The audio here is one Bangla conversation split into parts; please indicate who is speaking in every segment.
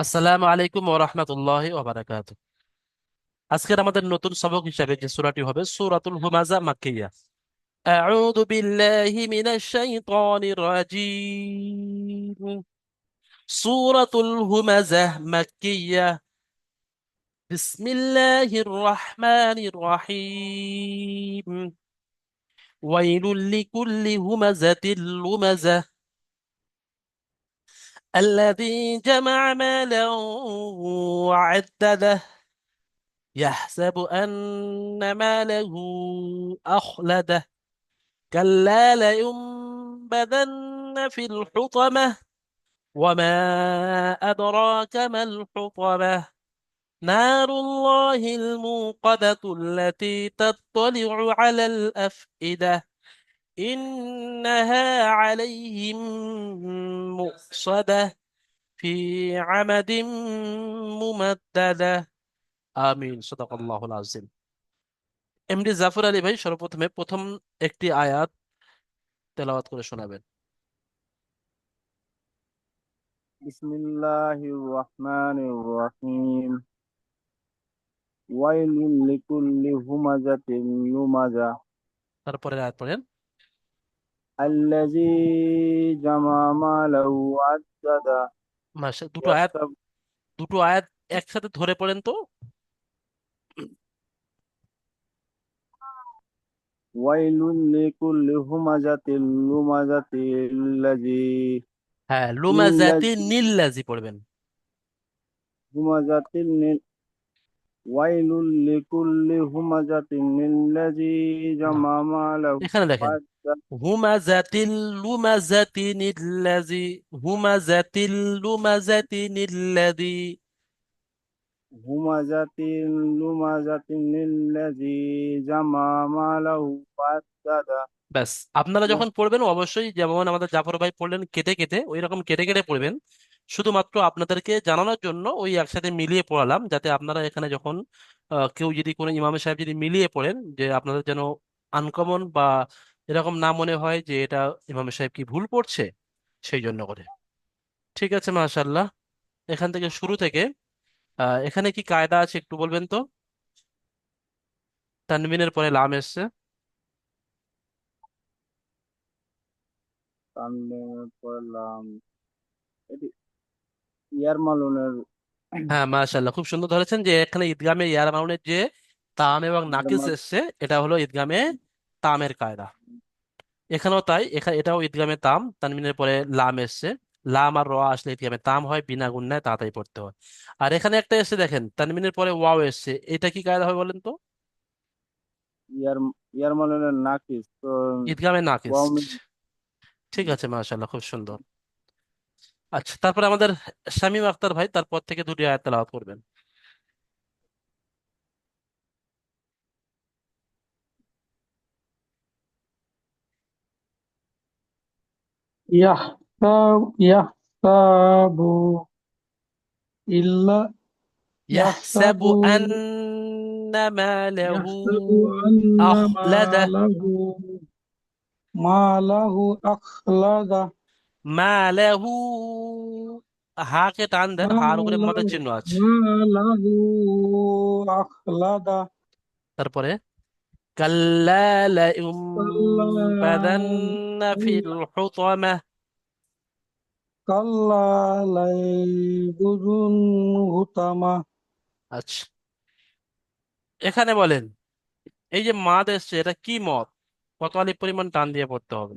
Speaker 1: আসসালামু আলাইকুম ওয়া রাহমাতুল্লাহি ওয়া বারাকাতুহু। আজকের আমাদের নতুন সবক হিসাবে যে সূরাটি হবে সূরাতুল হুমাযা মাক্কিয়া। আউযু বিল্লাহি মিনাশ শাইতানির রাজীম। সূরাতুল হুমাযা মাক্কিয়া। বিসমিল্লাহির রাহমানির রাহিম। ওয়াইলুল লিকুল্লি হুমাযাতিল লুমাযা الذي جمع مالا وعدده يحسب أن ماله أخلده كلا لينبذن في الحطمة وما أدراك ما الحطمة نار الله الموقدة التي تطلع على الأفئدة إنها عليهم مؤصدة في عمد ممددة آمين صدق الله العظيم। এমডি জাফর আলী ভাই সর্বপ্রথমে প্রথম একটি আয়াত তেলাওয়াত করে শোনাবেন।
Speaker 2: বিসমিল্লাহির রহমানির রহিম। ওয়াইলুল লিকুল্লি হুমাজাতিল লুমাজা
Speaker 1: তারপরে আয়াত পড়েন।
Speaker 2: আল্লাযী জামা মালাহু আদ্দাদা
Speaker 1: দুটো আয়াত,
Speaker 2: ইয়াহসাব
Speaker 1: দুটো আয়াত একসাথে ধরে পড়েন তো।
Speaker 2: ওয়াইলুল লিকুল্লি হুমাজাতিল লুমাজাতি
Speaker 1: হ্যাঁ, লুমা জাতি
Speaker 2: ইল্লাযী
Speaker 1: নীল্লাজি পড়বেন।
Speaker 2: হুমাজাতিল ওয়াইলুল লিকুল্লি হুমাজাতিল ইল্লাযী
Speaker 1: না,
Speaker 2: জামা মালাহু
Speaker 1: এখানে দেখেন,
Speaker 2: আদ্দাদা
Speaker 1: হুমা জাতিল লুমা জাতি নীল্লাজি, হুমা জাতিল লুমা জাতি নীল্লাজি।
Speaker 2: হুমাজাতিল লুমাজাতিল ইল্লাযী জামা মালাহু আদ্দাদা
Speaker 1: ব্যাস, আপনারা যখন পড়বেন অবশ্যই যেমন আমাদের জাফর ভাই পড়লেন কেটে কেটে, ওই রকম কেটে কেটে পড়বেন। শুধুমাত্র আপনাদেরকে জানানোর জন্য ওই একসাথে মিলিয়ে পড়ালাম, যাতে আপনারা এখানে যখন কেউ যদি কোনো ইমাম সাহেব যদি মিলিয়ে পড়েন, যে আপনাদের যেন আনকমন বা এরকম না মনে হয় যে এটা ইমাম সাহেব কি ভুল পড়ছে, সেই জন্য করে। ঠিক আছে, মাশাআল্লাহ। এখান থেকে শুরু থেকে এখানে কি কায়দা আছে একটু বলবেন তো। তানবিনের পরে লাম এসছে।
Speaker 2: সামনে পড়লাম। এটি ইয়ার মালুনের
Speaker 1: হ্যাঁ, মাশাআল্লাহ, খুব সুন্দর ধরেছেন যে এখানে ঈদগামে ইয়ার মাউনের যে তাম এবং
Speaker 2: ইয়ার
Speaker 1: নাকিস
Speaker 2: মাল
Speaker 1: এসছে, এটা হলো ঈদগামে তামের কায়দা। এখানেও তাই, এখানে এটাও ঈদগামে তাম, তানবিনের পরে লাম এসছে। লাম আর র আসলে ঈদগামে তাম হয়, বিনা গুণনায় তাড়াতাড়ি পড়তে হয়। আর এখানে একটা এসে দেখেন, তানবিনের পরে ওয়াও এসছে, এটা কি কায়দা হবে বলেন তো।
Speaker 2: ইয়ার ইয়ার মালুনের নাকিস তো
Speaker 1: ঈদগামে নাকিস।
Speaker 2: ওয়াও
Speaker 1: ঠিক আছে, মাশাআল্লাহ, খুব সুন্দর। আচ্ছা, তারপরে আমাদের শামীম আখতার ভাই তারপর থেকে দুটি আয়াত তেলাওয়াত করবেন।
Speaker 3: يحسب إلا يحسب
Speaker 1: ইয়াহসাবু আন্না মালাহু
Speaker 3: يحسب أن
Speaker 1: আখলাদা।
Speaker 3: ما له أخلد
Speaker 1: মালাহু, হাকে টান দেন,
Speaker 3: ما
Speaker 1: হার উপরে
Speaker 3: له
Speaker 1: মদের চিহ্ন আছে।
Speaker 3: ما له أخلد
Speaker 1: তারপরে কাল্লা
Speaker 3: كلا
Speaker 1: লায়ুমবাদান্না ফিল হুতামা।
Speaker 3: كلا ليبذنه تما
Speaker 1: আচ্ছা, এখানে বলেন, এই যে মাদ এসছে এটা কি মদ, কত আলিফ পরিমাণ টান দিয়ে পড়তে হবে।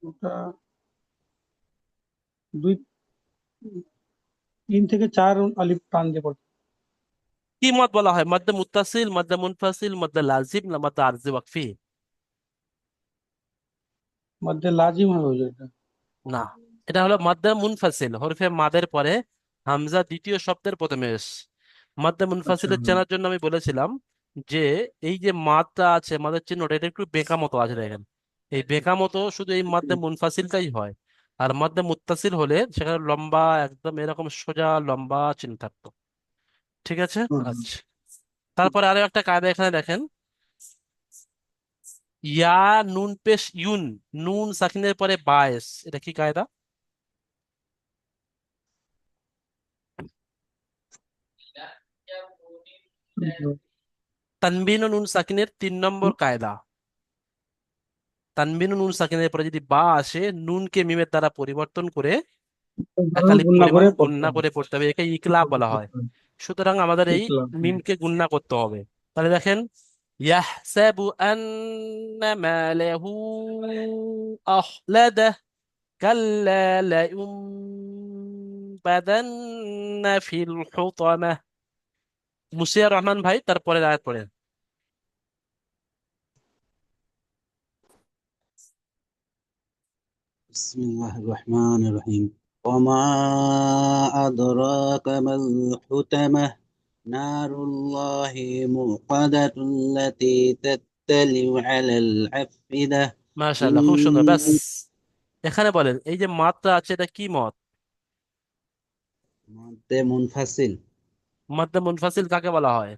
Speaker 3: ওটা দুই 3 থেকে 4 আলিফ টান দিয়ে পড়ে।
Speaker 1: কি মদ বলা হয়, মধ্যে মুত্তাসিল, মধ্যে মুনফাসিল, মধ্যে লাজিম, না মধ্যে আরজি ওয়াকফি?
Speaker 3: মধ্যে লাজিম হবে এটা।
Speaker 1: না, এটা হলো মাদ্দা মুনফাসিল, হরফে মাদের পরে হামজা দ্বিতীয় শব্দের প্রথমে এসছে। মাদ্দা
Speaker 3: আচ্ছা,
Speaker 1: মুনফাসিলের চেনার জন্য আমি বলেছিলাম যে এই যে মাদটা আছে, মাদের চিহ্নটা এটা একটু বেঁকা মতো আছে দেখেন। এই বেঁকা মতো শুধু এই মাদ্দা মুনফাসিলটাই হয়। আর মাদ্দা মুত্তাসিল হলে সেখানে লম্বা, একদম এরকম সোজা লম্বা চিহ্ন থাকতো। ঠিক আছে।
Speaker 3: হুম।
Speaker 1: আচ্ছা, তারপরে আরো একটা কায়দা এখানে দেখেন। ইয়া নুন পেশ ইউন, নুন সাকিনের পরে বায়েস, এটা কি কায়দা? তানবিন ও নুন সাকিনের 3 নম্বর কায়দা। তানবিন ও নুন সাকিনের পরে যদি বা আসে, নুনকে মিমের দ্বারা পরিবর্তন করে একালিপ
Speaker 3: গুণনা
Speaker 1: পরিমাণ
Speaker 3: করে পড়তে
Speaker 1: গুণনা
Speaker 3: হবে।
Speaker 1: করে পড়তে হবে, একে ইকলাব বলা হয়। সুতরাং আমাদের এই
Speaker 3: ইকলাব।
Speaker 1: মিমকে গুণনা করতে হবে। তাহলে দেখেন, ইয়াহসাবু আন্না মালাহু আখলাদা কাল্লা লায়ুনবাদান্না ফিল হুতামা। মুসিয়া রহমান ভাই তারপরে আয়াত পড়েন।
Speaker 4: بسم الله الرحمن الرحيم. وما أدراك ما الحطمة. نار الله موقدة التي تطلع على الأفئدة.
Speaker 1: মাশাআল্লাহ, খুব সুন্দর। ব্যাস,
Speaker 4: إن
Speaker 1: এখানে বলেন এই যে মাত্রা আছে এটা কি মত?
Speaker 4: مد منفصل.
Speaker 1: মাদ্দা মুনফাসিল কাকে বলা হয়?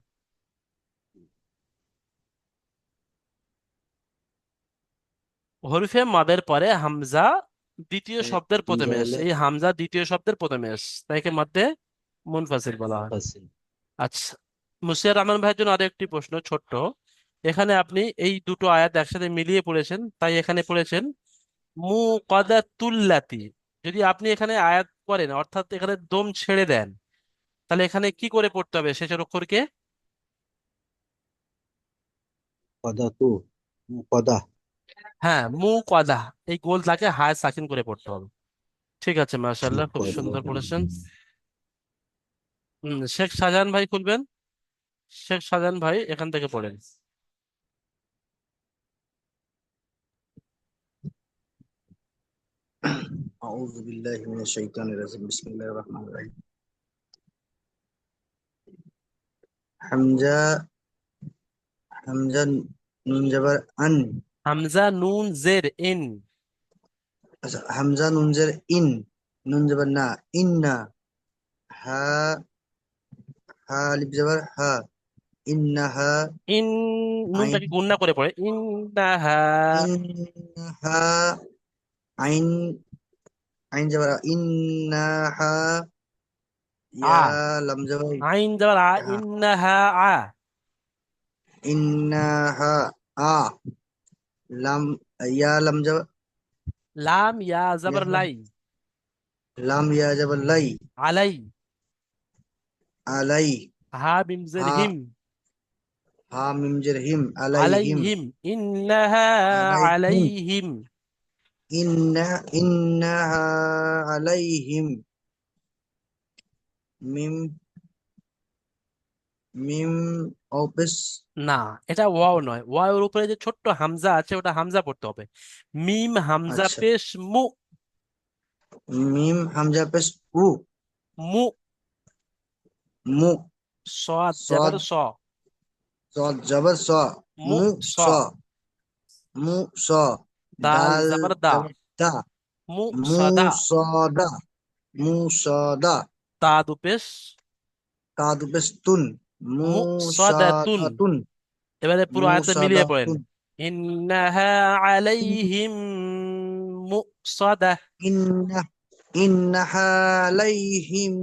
Speaker 1: হরফে মাদের পরে হামজা দ্বিতীয় শব্দের প্রথমে
Speaker 4: همزة
Speaker 1: এসে, এই হামজা দ্বিতীয় শব্দের প্রথমে এসে তাইকে মাদ্দে মুনফাসিল বলা হয়।
Speaker 4: منفصل.
Speaker 1: আচ্ছা, মুসিয়া রহমান ভাইয়ের জন্য আরো একটি প্রশ্ন ছোট্ট। এখানে আপনি এই দুটো আয়াত একসাথে মিলিয়ে পড়েছেন, তাই এখানে পড়েছেন মুকাদাতুল্লাতি। যদি আপনি এখানে আয়াত করেন, অর্থাৎ এখানে দম ছেড়ে দেন, তাহলে এখানে কি করে পড়তে হবে শেষের অক্ষরকে?
Speaker 4: قدة قدة.
Speaker 1: হ্যাঁ, কদা। এই গোলটাকে হায় সাকিন করে পড়তে হবে। ঠিক আছে, মাশাআল্লাহ, খুব সুন্দর পড়েছেন। শেখ শাহজাহান ভাই খুলবেন। শেখ শাহজাহান ভাই এখান থেকে পড়েন।
Speaker 5: أعوذ بالله من الشيطان الرجيم بسم الله الرحمن الرحيم حمزة حمزة نون جبر أن
Speaker 1: হামজা নুন জের ইন।
Speaker 5: حمزة نون جبر إن نون جبر نا إن ها ها ألف جبر ها إنها
Speaker 1: ইন, নুনটাকে
Speaker 5: عين
Speaker 1: গুণনা করে পড়ে ইন্নাহা।
Speaker 5: إنها عين عين جبر إنها
Speaker 1: আ,
Speaker 5: يا لم جبر
Speaker 1: আইন যাবার আ,
Speaker 5: ها
Speaker 1: ইন্নাহা আ।
Speaker 5: إنها لم يا لم جبر
Speaker 1: লাম ইয়া
Speaker 5: يا
Speaker 1: জাবার লাই।
Speaker 5: لم يا جبر لي
Speaker 1: আলাই।
Speaker 5: علي
Speaker 1: হা বিম জের
Speaker 5: ها
Speaker 1: হিম।
Speaker 5: ها ميم جرهم عليهم
Speaker 1: আলাইহিম, ইন্নাহা
Speaker 5: عليهم
Speaker 1: আলাইহিম।
Speaker 5: إنها عليهم ميم ميم أو بس
Speaker 1: না, এটা ওয়াও নয়, ওয়াওর উপরে যে ছোট্ট হামজা আছে ওটা হামজা পড়তে হবে। মিম হামজা
Speaker 5: अच्छा
Speaker 1: পেশ মু।
Speaker 5: ميم हमजा पेश उ
Speaker 1: মু।
Speaker 5: मु
Speaker 1: সদ জাবার
Speaker 5: صاد
Speaker 1: স।
Speaker 5: صاد जबर صا
Speaker 1: মু
Speaker 5: मु
Speaker 1: স।
Speaker 5: صا मु صا
Speaker 1: দাল
Speaker 5: दाल
Speaker 1: জাবার দা।
Speaker 5: जबर दा
Speaker 1: মু
Speaker 5: मु
Speaker 1: সদা।
Speaker 5: صادا मु صادا
Speaker 1: তা দু পেশ
Speaker 5: ताद पेश तुन मु
Speaker 1: মু সদাতুন।
Speaker 5: सादातुन
Speaker 1: এবারে পুরো
Speaker 5: मु
Speaker 1: আয়াতে মিলিয়ে পড়েন।
Speaker 5: सादातुन
Speaker 1: ইন্নাহা আলাইহিম মুসাদা।
Speaker 5: إن إنها عليهم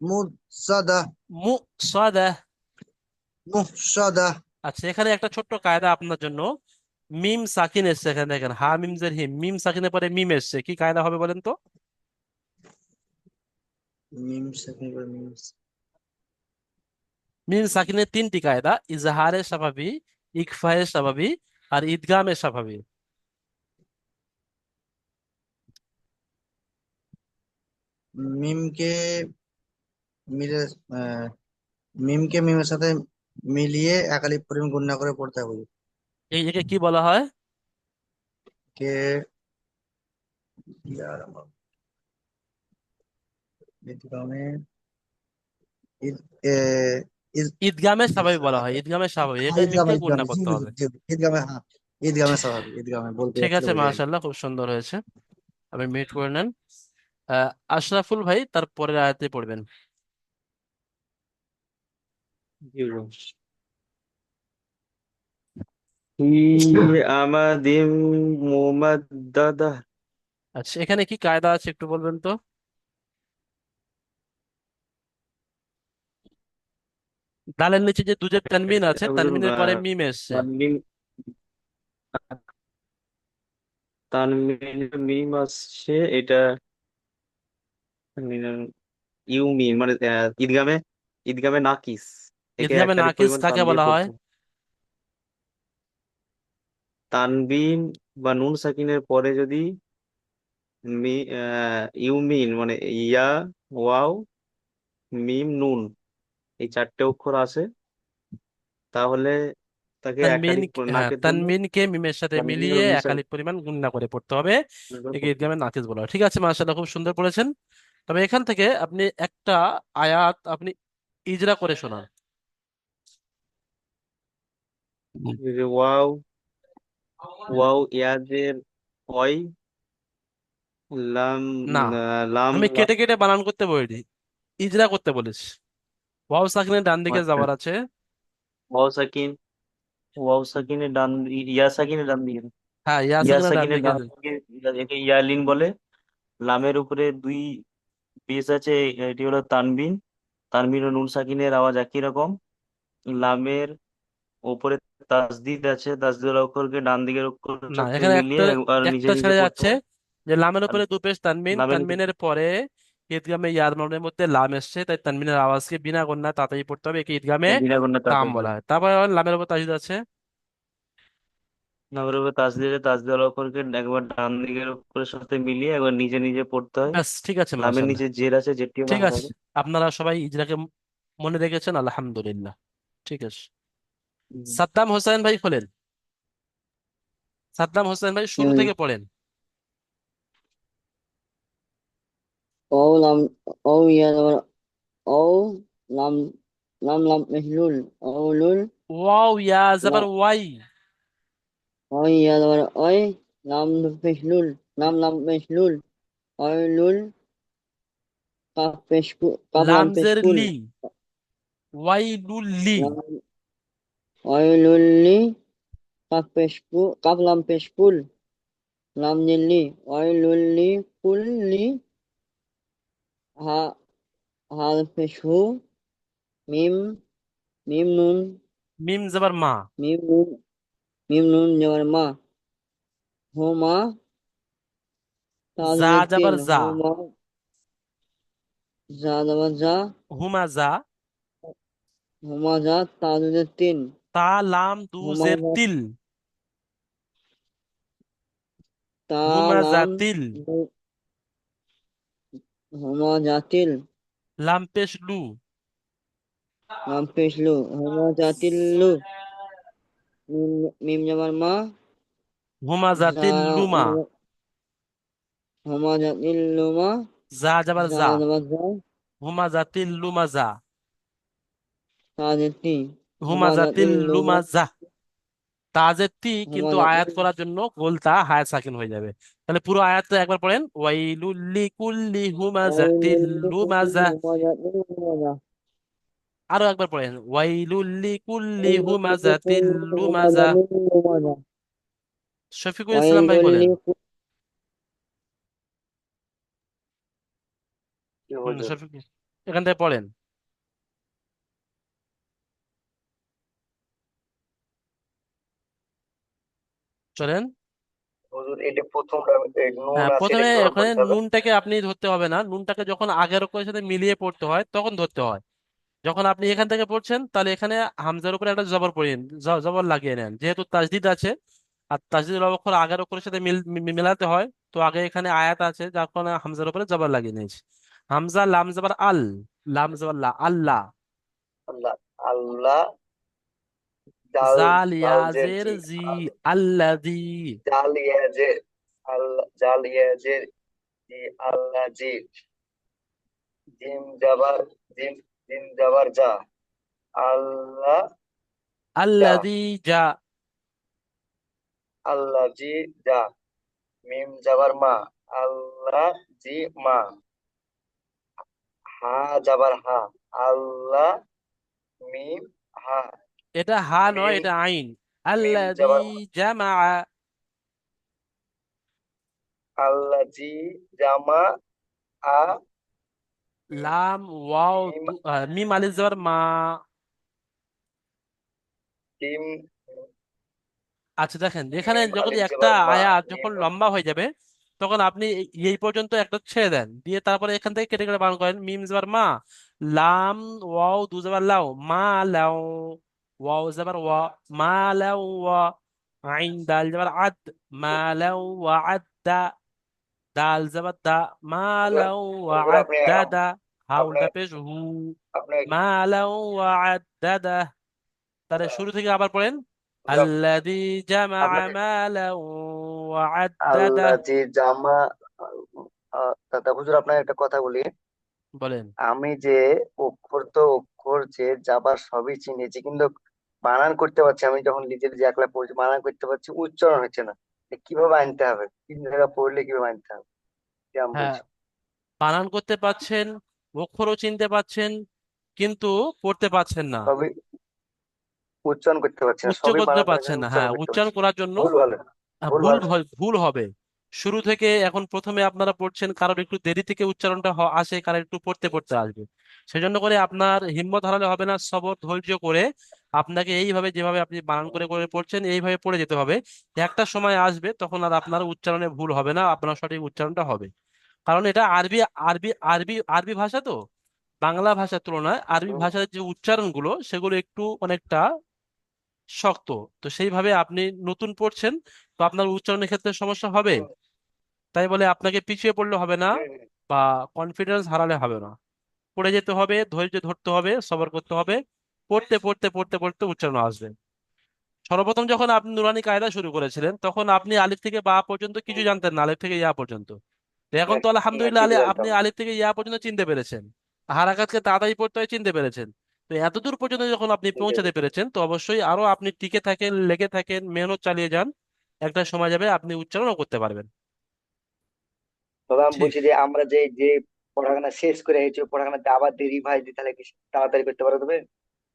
Speaker 5: مؤصدة
Speaker 1: মুসাদা।
Speaker 5: مؤصدة
Speaker 1: আচ্ছা, এখানে একটা ছোট্ট কায়দা আপনার জন্য। মিম সাকিন এসছে এখানে, দেখেন হা মিম জের হিম, মিম সাকিনের পরে মিম এসছে, কি কায়দা হবে বলেন তো?
Speaker 5: ميم ساكن ميم
Speaker 1: মিম সাকিনের 3টি কায়দা: ইজহারে স্বাভাবী, ইকফায়ে স্বাভাবী, আর ইদগামে স্বাভাবী।
Speaker 5: মিম কে মিলে আহ, মিম কে মিমের সাথে মিলিয়ে একালিপ পরিমাণ গুণনা করে পড়তে হবে
Speaker 1: এই একে কি বলা হয়?
Speaker 5: কে ইয়ার আমার ইদগামে ইদ এ, ইদ
Speaker 1: ঈদগামে স্বাভাবিক বলা হয়, ঈদগামে স্বাভাবিক,
Speaker 5: হ্যাঁ
Speaker 1: একে
Speaker 5: ঈদগামে
Speaker 1: মিমকে গুণনা
Speaker 5: ঈদগামে জি
Speaker 1: করতে
Speaker 5: জি
Speaker 1: হবে।
Speaker 5: জি ঈদগামে হ্যাঁ ঈদগামে স্বাভাবিক ঈদগামে বলতে
Speaker 1: ঠিক
Speaker 5: যাচ্ছিল
Speaker 1: আছে,
Speaker 5: বলে যায়নি
Speaker 1: মাশাআল্লাহ, খুব সুন্দর হয়েছে। আপনি মিউট করে নেন। আশরাফুল ভাই তারপরের আয়াতে পড়বেন।
Speaker 6: জি bro. ফি আমাদিম মুমাদ্দাদা।
Speaker 1: আচ্ছা, এখানে কি কায়দা আছে একটু বলবেন তো? দালের নিচে যে দুজের তানবিন আছে,
Speaker 6: এটা হুজুর
Speaker 1: তানবিনের পরে মিম এসছে।
Speaker 6: তানবিন তানবিন মিম আসছে এটা। ইউমিন মানে ঈদগামে ঈদগামে নাকিস, একে
Speaker 1: ইদগামে
Speaker 6: এক আলিফ
Speaker 1: নাকিস
Speaker 6: পরিমাণ টান
Speaker 1: কাকে
Speaker 6: দিয়ে
Speaker 1: বলা হয়?
Speaker 6: পড়তে হয়। তানবিন বা নুন সাকিনের পরে যদি ইউমিন মানে ইয়া, ওয়াও, মিম, নুন, এই চারটে অক্ষর আছে, তাহলে তাকে
Speaker 1: তানবিন,
Speaker 6: একালিক
Speaker 1: হ্যাঁ,
Speaker 6: নাকের জন্য
Speaker 1: তানবিনকে মিমের সাথে
Speaker 6: তানবিন ও
Speaker 1: মিলিয়ে
Speaker 6: নুন
Speaker 1: একালিপ পরিমাণ গুণনা করে পড়তে হবে। একে
Speaker 6: পড়তে
Speaker 1: ইদগামে নাকিস বলা হয়। ঠিক আছে, মাশাআল্লাহ, খুব সুন্দর পড়েছেন। তবে এখান থেকে আপনি একটা আয়াত আপনি ইজরা করে শোনান।
Speaker 6: হয়। যে ওয়াও, ওয়াও ইয়াজের ওয়াই, লাম,
Speaker 1: না,
Speaker 6: লাম
Speaker 1: আমি কেটে কেটে বানান করতে বলিনি, ইজরা করতে বলিস। ওয়াও সাকিনের ডান দিকে
Speaker 6: আচ্ছা,
Speaker 1: যাবার আছে।
Speaker 6: ওয়াও সাকিন, ওয়াও সাকিনের ডান ইয়া সাকিনের ডান দিকে,
Speaker 1: হ্যাঁ, ইয়া
Speaker 6: ইয়া
Speaker 1: সাকিনের ডান
Speaker 6: সাকিনের
Speaker 1: দিকে।
Speaker 6: ডান দিকে একে ইয়ালিন বলে। লামের উপরে দুই পেশ আছে, এটি হলো তানবিন। তানবিন ও নুন সাকিনের আওয়াজ একই রকম। লামের উপরে তাসদিদ আছে, তাসদিদের অক্ষরকে ডান দিকের অক্ষরের
Speaker 1: না,
Speaker 6: সাথে
Speaker 1: এখানে
Speaker 6: মিলিয়ে
Speaker 1: একটা
Speaker 6: আর নিচে
Speaker 1: একটা
Speaker 6: নিচে
Speaker 1: ছেড়ে
Speaker 6: পড়তে
Speaker 1: যাচ্ছে,
Speaker 6: হয়।
Speaker 1: যে লামের
Speaker 6: আর
Speaker 1: উপরে দু পেশ তানবিন,
Speaker 6: লামের নিচে
Speaker 1: তানবিনের পরে ঈদগামে ইয়ার মানের মধ্যে লাম এসছে, তাই তানবিনের আওয়াজকে বিনা গুণনা তাড়াতাড়ি পড়তে হবে, একে ঈদগামে
Speaker 6: বিনা গুণা
Speaker 1: তাম
Speaker 6: তাড়াতাড়ি
Speaker 1: বলা
Speaker 6: পড়ে।
Speaker 1: হয়। তারপরে আবার লামের উপর তাসদিদ আছে।
Speaker 6: লামের উপরে তাসদিদে তাসদিদের অক্ষরকে একবার ডান দিকের অক্ষরের সাথে মিলিয়ে একবার নিজে নিজে পড়তে হয়।
Speaker 1: ব্যাস, ঠিক আছে,
Speaker 6: লামের
Speaker 1: মাশাআল্লাহ।
Speaker 6: নিচে জের আছে, জেরটিও
Speaker 1: ঠিক
Speaker 6: লাগাতে
Speaker 1: আছে,
Speaker 6: হবে।
Speaker 1: আপনারা সবাই ইজরাকে মনে রেখেছেন, আলহামদুলিল্লাহ। ঠিক আছে,
Speaker 6: হুম।
Speaker 1: সাদ্দাম হোসেন ভাই খোলেন। সাদ্দাম হোসেন ভাই শুরু থেকে পড়েন।
Speaker 7: أو لم أو يا أو لم محلول أو لول
Speaker 1: ওয়াও ইয়া জাবার
Speaker 7: لا
Speaker 1: ওয়াই।
Speaker 7: أو يا أي لم محلول لم محلول أو لول قف لم
Speaker 1: লামজের
Speaker 7: بشكل
Speaker 1: লি, ওয়াইলুল্লি।
Speaker 7: لم أو لول لي قف لم بشكل لم نلي أو لول لي كل لي ها هل بشهو ميم ميم نون
Speaker 1: মিম জাবার মা।
Speaker 7: ميم نون ميم نون جمر ما هما
Speaker 1: জা
Speaker 7: তাজুদ তিন
Speaker 1: জাবার জা।
Speaker 7: হুমা যা দাবার যা
Speaker 1: হুমা জা।
Speaker 7: হুমা যা তাজুদের তিন
Speaker 1: তা লাম
Speaker 7: হুমা
Speaker 1: দুজের
Speaker 7: যা
Speaker 1: তিল।
Speaker 7: তা
Speaker 1: হুমা
Speaker 7: লাম
Speaker 1: জাতিল।
Speaker 7: দু- হুমা জাতিল
Speaker 1: লাম পেশ লু।
Speaker 7: লাম পেশলু হুমা জাতিল লু মিম মিম জামার মা
Speaker 1: হুমা
Speaker 7: যা
Speaker 1: জাতিল লুমা।
Speaker 7: হুমা জাতিল লুমা
Speaker 1: জা জাবার
Speaker 7: যা
Speaker 1: জা।
Speaker 7: দাবার যা
Speaker 1: হুমা জাতিল লুমা জা।
Speaker 7: তাজের তিন
Speaker 1: হুমা
Speaker 7: হুমা
Speaker 1: জাতিল
Speaker 7: জাতিল
Speaker 1: লুমা
Speaker 7: লুমা
Speaker 1: জা। তাজের তি
Speaker 7: হুমা
Speaker 1: কিন্তু আয়াত
Speaker 7: জাতিল
Speaker 1: করার জন্য গোলতা হায়া সাকিন হয়ে যাবে। তাহলে পুরো আয়াতটা একবার পড়েন, ওয়াইলুল্লি কুল্লি হুমা জাতিল লুমা জা।
Speaker 7: হুমা জাতিল লুমা যা
Speaker 1: আরো একবার পড়েন, ওয়াইলুল্লি কুল্লি হুমা
Speaker 7: ওয়াইলুল্লি
Speaker 1: জাতিল
Speaker 7: কুল্লি
Speaker 1: লুমা
Speaker 7: হুমা
Speaker 1: জা।
Speaker 7: জাতিল লুমা যা
Speaker 1: শফিকুল ইসলাম ভাই বলেন।
Speaker 7: ওয়াইলুল্লি
Speaker 6: কি হুজুর?
Speaker 1: শফিক, এখান থেকে পড়েন, চলেন।
Speaker 5: হুজুর এটা প্রথমটা নুন
Speaker 1: হ্যাঁ,
Speaker 5: আছে, এটা
Speaker 1: প্রথমে
Speaker 5: কিভাবে
Speaker 1: ওখানে
Speaker 5: পড়তে হবে?
Speaker 1: নুনটাকে আপনি ধরতে হবে না, নুনটাকে যখন আগের অক্ষরের সাথে মিলিয়ে পড়তে হয় তখন ধরতে হয়। যখন আপনি এখান থেকে পড়ছেন তাহলে এখানে হামজার উপরে একটা জবর পড়িয়ে জবর লাগিয়ে নেন, যেহেতু তাজদিদ আছে। আর তাজদিদের অক্ষর আগের অক্ষরের সাথে মেলাতে হয়। তো আগে এখানে আয়াত আছে, যার কারণে হামজার উপরে জবর লাগিয়ে নিয়েছি। হামজা লাম জবর আল, লাম জবর লা, আল্লাহ।
Speaker 5: আল্লাহ, আল্লাহ, জাল,
Speaker 1: জাল
Speaker 5: জাল জের
Speaker 1: ইয়াজের
Speaker 5: জি,
Speaker 1: জি, আল্লাযী।
Speaker 5: জাল ইয়াজের, আল্লাহ, জাল ইয়াজের জি, আল্লাহ জি, জিম জাবার, জিম, জিম জাবার যা, আল্লাহ যা,
Speaker 1: আল্লাযী যা।
Speaker 5: আল্লাহ জি যা, মিম জাবার মা, আল্লাহ জি মা, হা জাবার হা, আল্লাহ মিম হা,
Speaker 1: এটা হা নয়,
Speaker 5: মিম,
Speaker 1: এটা আইন।
Speaker 5: মিম
Speaker 1: আল্লাযী
Speaker 5: জাবার
Speaker 1: জামা।
Speaker 5: আল্লাহ জি জামা আ,
Speaker 1: লাম ওয়াও
Speaker 5: মিম,
Speaker 1: মিম আলিফ জবর মা।
Speaker 5: টিম
Speaker 1: আচ্ছা দেখেন, এখানে
Speaker 5: মিম
Speaker 1: যখন
Speaker 5: আলিফ
Speaker 1: একটা
Speaker 5: জবর মা
Speaker 1: আয়াত
Speaker 5: মিম
Speaker 1: যখন
Speaker 5: নুন।
Speaker 1: লম্বা হয়ে যাবে তখন আপনি এই পর্যন্ত একটা ছেড়ে দেন, দিয়ে তারপরে এখান থেকে কেটে কেটে বানান করেন। মিম জবর মা, লাম ওয়াও দু জবর লাও, মা লাও, ওয়াও জবর ওয়া, মা লাও ওয়া, আইন দাল জবর আদ, মা লাও ওয়া আদা, দাল জবর দা, মা
Speaker 5: হুজুর
Speaker 1: লাও ওয়া
Speaker 5: হুজুর
Speaker 1: আদাদা, হা
Speaker 5: আপনি
Speaker 1: উল্টা পেশ হু,
Speaker 5: আপনি
Speaker 1: মা লাও ওয়া আদাদা। তাহলে শুরু থেকে আবার পড়েন।
Speaker 5: হুজুর
Speaker 1: আল্লাযী জামা
Speaker 5: আপনি
Speaker 1: মালান ওয়া আদ্দাদা।
Speaker 5: আল্লাহ জি জামা দাদা হুজুর আপনার একটা কথা বলি।
Speaker 1: বলেন।
Speaker 5: আমি যে অক্ষর তো অক্ষর যে যাবার সবই চিনেছি, কিন্তু বানান করতে পারছি। আমি যখন নিজের যে একলা পড়ছি বানান করতে পারছি, উচ্চারণ হচ্ছে না। কিভাবে আনতে হবে, তিন জায়গা পড়লে কিভাবে আনতে হবে, কি আমি
Speaker 1: হ্যাঁ,
Speaker 5: বলছি।
Speaker 1: বানান করতে পাচ্ছেন, অক্ষরও চিনতে পাচ্ছেন, কিন্তু পড়তে পাচ্ছেন না,
Speaker 5: সবই উচ্চারণ করতে পারছি না,
Speaker 1: উচ্চ
Speaker 5: সবই
Speaker 1: করতে
Speaker 5: বানান করার
Speaker 1: পাচ্ছেন
Speaker 5: জন্য
Speaker 1: না।
Speaker 5: উচ্চারণ
Speaker 1: হ্যাঁ,
Speaker 5: করতে
Speaker 1: উচ্চারণ
Speaker 5: পারছি।
Speaker 1: করার জন্য
Speaker 5: ভুল ভালো, ভুল
Speaker 1: ভুল
Speaker 5: ভালো।
Speaker 1: ভুল হবে। শুরু থেকে এখন প্রথমে আপনারা পড়ছেন, কারোর একটু দেরি থেকে উচ্চারণটা আসে, কারোর একটু পড়তে পড়তে আসবে। সেজন্য করে আপনার হিম্মত হারালে হবে না, সবর ধৈর্য করে আপনাকে এইভাবে, যেভাবে আপনি বানান করে করে পড়ছেন এইভাবে পড়ে যেতে হবে। একটা সময় আসবে তখন আর আপনার উচ্চারণে ভুল হবে না, আপনার সঠিক উচ্চারণটা হবে। কারণ এটা আরবি, আরবি ভাষা তো, বাংলা ভাষার তুলনায় আরবি
Speaker 5: হুম,
Speaker 1: ভাষার যে উচ্চারণগুলো সেগুলো একটু অনেকটা শক্ত। তো সেইভাবে আপনি নতুন পড়ছেন, তো আপনার উচ্চারণের ক্ষেত্রে সমস্যা হবে।
Speaker 5: হুম,
Speaker 1: তাই বলে আপনাকে পিছিয়ে পড়লে হবে না,
Speaker 5: হুম,
Speaker 1: বা কনফিডেন্স হারালে হবে না। পড়ে যেতে হবে, ধৈর্য ধরতে হবে, সবর করতে হবে। পড়তে পড়তে পড়তে পড়তে উচ্চারণ আসবে। সর্বপ্রথম যখন আপনি নুরানি কায়দা শুরু করেছিলেন তখন আপনি আলিফ থেকে বা পর্যন্ত কিছু
Speaker 5: হুম।
Speaker 1: জানতেন না, আলিফ থেকে ইয়া পর্যন্ত। তো এখন
Speaker 5: না,
Speaker 1: তো
Speaker 5: না,
Speaker 1: আলহামদুলিল্লাহ
Speaker 5: কিছু
Speaker 1: আপনি
Speaker 5: জানতাম না।
Speaker 1: আলিফ থেকে ইয়া পর্যন্ত চিনতে পেরেছেন, হারাকাতকে তাড়াতাড়ি পড়তে হয় চিনতে পেরেছেন। তো এতদূর পর্যন্ত যখন আপনি
Speaker 5: চিনতে
Speaker 1: পৌঁছাতে
Speaker 5: পেরেছি।
Speaker 1: পেরেছেন, তো অবশ্যই আরো আপনি টিকে থাকেন, লেগে থাকেন, মেহনত চালিয়ে যান। একটা সময় যাবে আপনি উচ্চারণও করতে পারবেন।
Speaker 5: তবে আমি
Speaker 1: ঠিক।
Speaker 5: বলছি যে আমরা যে যে পড়াশোনা শেষ করে এসেছি, ওই পড়াশোনাতে আবার দিয়ে রিভাইজ দিতে তাহলে কি তাড়াতাড়ি করতে পারো তুমি?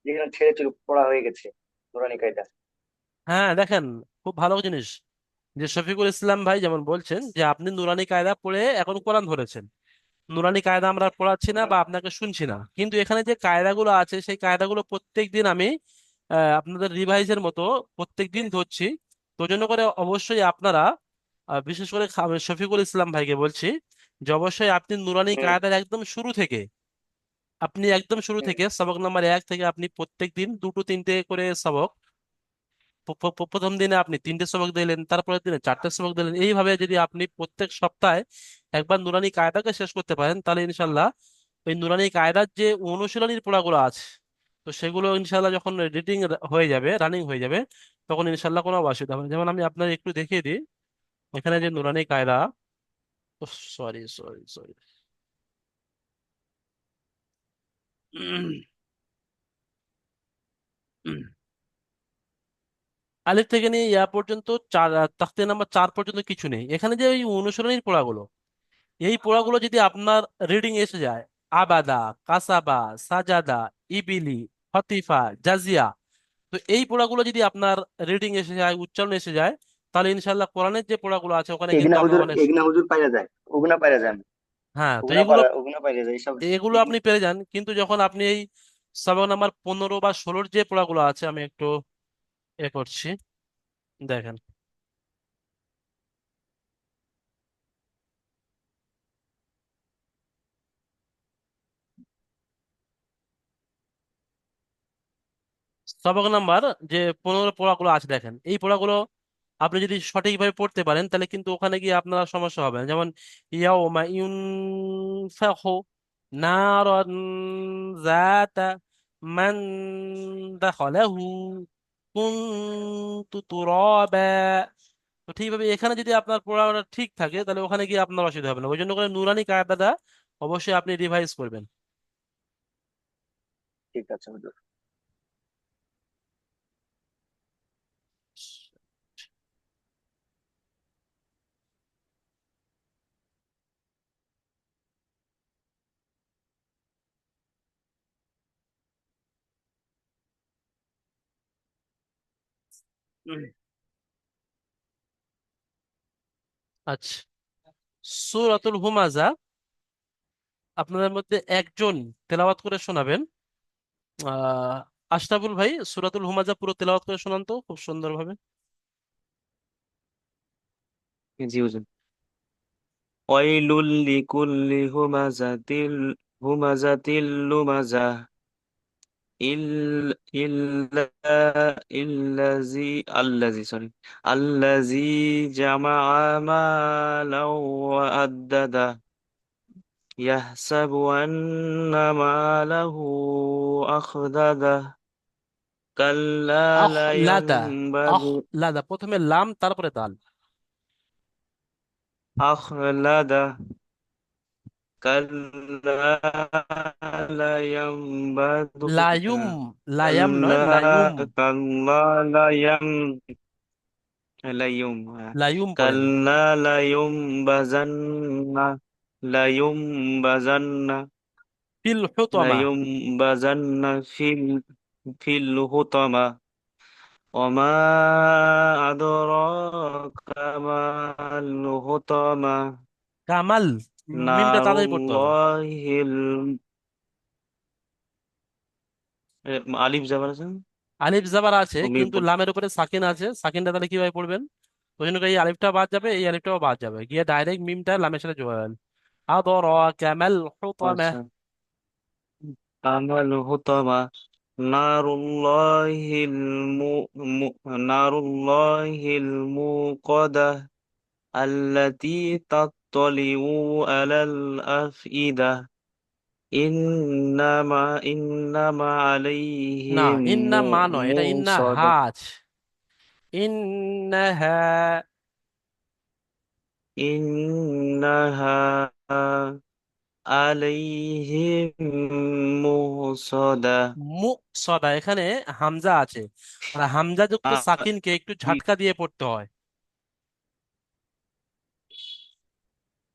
Speaker 5: যেখানে ছেড়ে চুল পড়া হয়ে গেছে নুরানি কায়দা।
Speaker 1: হ্যাঁ দেখেন, খুব ভালো জিনিস যে শফিকুল ইসলাম ভাই যেমন বলছেন যে আপনি নুরানি কায়দা পড়ে এখন কোরআন ধরেছেন। নুরানি কায়দা আমরা পড়াচ্ছি না বা আপনাকে শুনছি না, কিন্তু এখানে যে কায়দাগুলো আছে সেই কায়দাগুলো প্রত্যেক দিন আমি আপনাদের রিভাইজের মতো প্রত্যেক দিন ধরছি। তো জন্য করে অবশ্যই আপনারা, বিশেষ করে শফিকুল ইসলাম ভাইকে বলছি যে অবশ্যই আপনি নুরানি
Speaker 5: হুম,
Speaker 1: কায়দার একদম শুরু থেকে, আপনি একদম শুরু
Speaker 5: হুম।
Speaker 1: থেকে সবক নাম্বার 1 থেকে আপনি প্রত্যেক দিন দুটো তিনটে করে সবক, প্রথম দিনে আপনি তিনটে সবক দিলেন, তারপরের দিনে চারটে সবক দিলেন, এইভাবে যদি আপনি প্রত্যেক সপ্তাহে একবার নুরানি কায়দাকে শেষ করতে পারেন তাহলে ইনশাল্লাহ ওই নুরানি কায়দার যে অনুশীলনীর পড়াগুলো আছে, তো সেগুলো ইনশাল্লাহ যখন রিডিং হয়ে যাবে, রানিং হয়ে যাবে, তখন ইনশাল্লাহ কোনো অসুবিধা হবে না। যেমন আমি আপনার একটু দেখিয়ে দিই, এখানে যে নুরানি কায়দা, সরি সরি সরি, আলিফ থেকে নিয়ে ইয়া পর্যন্ত চার, তাখতে নাম্বার 4 পর্যন্ত কিছু নেই। এখানে যে ওই অনুশীলনীর পড়াগুলো, এই পড়াগুলো যদি আপনার রিডিং এসে যায়, আবাদা, কাসাবা, সাজাদা, ইবিলি, ফতিফা, জাজিয়া, তো এই পড়াগুলো যদি আপনার রিডিং এসে যায়, উচ্চারণ এসে যায়, তাহলে ইনশাল্লাহ কোরআনের যে পড়াগুলো আছে ওখানে কিন্তু আপনার অনেক,
Speaker 5: এগনা হুজুর পাইরা যায়, ওগুনা পাইরা যায় না।
Speaker 1: হ্যাঁ তো
Speaker 5: ওগুনা
Speaker 1: এইগুলো,
Speaker 5: পারা, ওগুনা পাইরা যায় সব।
Speaker 1: এগুলো আপনি পেরে যান। কিন্তু যখন আপনি এই সবক নাম্বার 15 বা 16 যে পড়াগুলো আছে, আমি একটু করছি, দেখেন। সবক নাম্বার যে 15 পড়াগুলো আছে, দেখেন এই পড়াগুলো আপনি যদি সঠিকভাবে পড়তে পারেন তাহলে কিন্তু ওখানে গিয়ে আপনার আর সমস্যা হবে না। যেমন ইয়াউমা ইউনফাখু নারান যাতা মান দাখালাহু কুনতু তুরাবা। তো ঠিকভাবে এখানে যদি আপনার পড়াটা ঠিক থাকে তাহলে ওখানে গিয়ে আপনার অসুবিধা হবে না। ওই জন্য করে নুরানি কায়দাটা অবশ্যই আপনি রিভাইজ করবেন।
Speaker 5: ঠিক আছে হুজুর।
Speaker 1: হুম। আচ্ছা, সূরাতুল হুমাজা আপনাদের মধ্যে একজন তেলাওয়াত করে শোনাবেন। আশরাফুল ভাই সূরাতুল হুমাজা পুরো তেলাওয়াত করে শোনান তো খুব সুন্দরভাবে।
Speaker 6: জি হুজুর। ওয়াইলুল লিকুল্লি হুমাজাতিল লুমাজা ইল ইল্লা ইল্লাজি আল্লাজি সরি আল্লাজি জামাআ মালাও ওয়া আদ্দাদা ইয়াহসাবু আন্না মালাহু আখদাদা কাল্লা
Speaker 1: আহ
Speaker 6: লা
Speaker 1: লাদা, আহ
Speaker 6: ইয়ানবাযু
Speaker 1: লাদা, প্রথমে লাম তারপরে দাল।
Speaker 6: আখলাদা কাল্লা লা ইয়ানবাযু
Speaker 1: লায়ুম, লায়াম নয়,
Speaker 6: কাল্লা
Speaker 1: লায়ুম।
Speaker 6: কাল্লা লা ইয়ান লাইয়ুম
Speaker 1: লায়ুম পড়েন।
Speaker 6: কাল্লা লায়ুমবাজান্না লায়ুমবাজান্না
Speaker 1: ফিল হুতমা।
Speaker 6: লায়ুমবাজান্না ফিল হুতামা ওমা আদরাকা মাল হুতামা
Speaker 1: কামাল, মিমটা তাড়াতাড়ি পড়তে হবে।
Speaker 6: নারুল্লাহিল আলিফ যাবার আছে না?
Speaker 1: আলিফ জাবার আছে
Speaker 6: ও মিম
Speaker 1: কিন্তু লামের উপরে সাকিন আছে, সাকিনটা তাহলে কিভাবে পড়বেন? ওই জন্য এই আলিফটা বাদ যাবে, এই আলিফটাও বাদ যাবে, গিয়ে ডাইরেক্ট মিমটা লামের সাথে জোড়াবেন। আদর কামাল হুতামা।
Speaker 6: আচ্ছা কামাল হুতামা নারুল্লাহিল মু মু- নারুল্লাহিল মুকাদা আল্লাতী তাত্তালিউ আলাল আফইদা ইন্নামা ইন্নামা
Speaker 1: না,
Speaker 6: আলাইহিম
Speaker 1: ইন্না মা নয়, এটা ইন্না
Speaker 6: মুসাদা
Speaker 1: হাজ। ইন্নাহা।
Speaker 6: ইন্নাহা আলাইহিম মুসাদা
Speaker 1: মু সদা, এখানে হামজা আছে, আর হামজা যুক্ত সাকিনকে একটু ঝাটকা দিয়ে পড়তে হয়।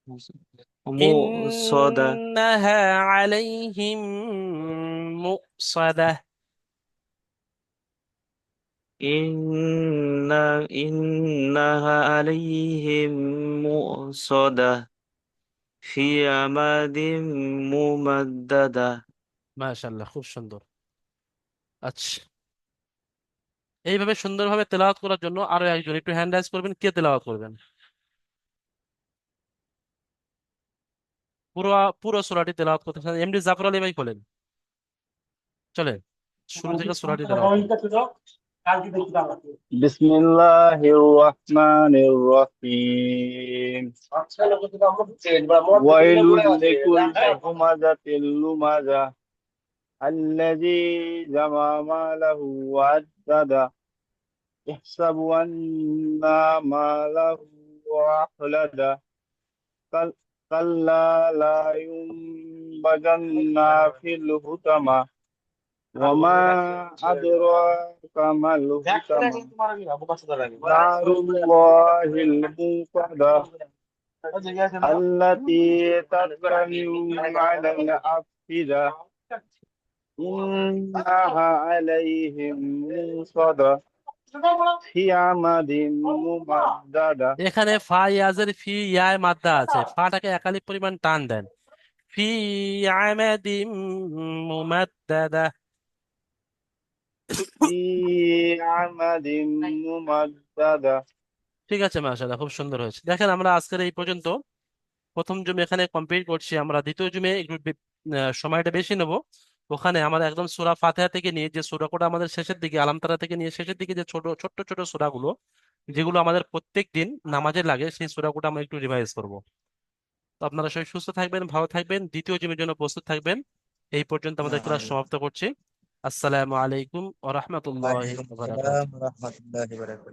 Speaker 6: মুসাদা
Speaker 1: ইন্নাহা আলাইহিম মুসাদা।
Speaker 6: ইন্না ইন্নাহা আলাইহিম মুসাদা ফি আমাদিম মুমাদ্দাদা
Speaker 1: মাশাআল্লাহ, খুব সুন্দর। আচ্ছা, এইভাবে সুন্দরভাবে তেলাওয়াত করার জন্য আরো একজন একটু হ্যান্ড রাইজ করবেন, কে তেলাওয়াত করবেন? পুরো পুরো সূরাটি তেলাওয়াত করতে চান? এমডি জাফর আলী ভাই বলেন, চলেন শুরু থেকে সূরাটি তেলাওয়াত করি।
Speaker 2: বিসমিল্লাহির রহমানির রহিম। ওয়াইলুল লিকুল্লি হুমাজাতিল লুমাজা আল্লাযী জামা মালাহু ওয়া আদ্দাদা ইয়াহসাবু আন্না মালাহু আখলাদা কাল- কাল্লা লা ইউনবাযান্না ফিল হুতামা ওয়ামা আদরাকা মাল হুতামা নারুল্লাহিল মুকাদা আল্লাতী তাত্তালিউ আলাল আফইদা ইন্নাহা আলাইহিম মুসাদা ফি আমাদিন মুমাদ্দাদা।
Speaker 1: এখানে ফা ইয়াজের ফি ইয়ায় মাদ্দা আছে, ফাটাকে একালিক পরিমাণ টান দেন। ফি আমাদিম মুমাদ্দাদা।
Speaker 2: ফি আমাদিন মুমাদ্দাদা।
Speaker 1: ঠিক আছে, মাশাআল্লাহ, খুব সুন্দর হয়েছে। দেখেন আমরা আজকের এই পর্যন্ত প্রথম জুম এখানে কমপ্লিট করছি। আমরা দ্বিতীয় জুমে একটু সময়টা বেশি নেব। ওখানে আমরা একদম সূরা ফাতিহা থেকে নিয়ে যে সূরা কোটা আমাদের শেষের দিকে, আলাম তারা থেকে নিয়ে শেষের দিকে যে ছোট ছোট ছোট সূরাগুলো যেগুলো আমাদের প্রত্যেক দিন নামাজে লাগে, সেই সূরাগুলো আমরা একটু রিভাইজ করব। তো আপনারা সবাই সুস্থ থাকবেন, ভালো থাকবেন, দ্বিতীয় জিমের জন্য প্রস্তুত থাকবেন। এই পর্যন্ত আমাদের ক্লাস সমাপ্ত করছি। আসসালামু আলাইকুম ওয়া রাহমাতুল্লাহি ওয়া বারাকাতুহু।
Speaker 8: আসসালাম রহমতুল্লাহ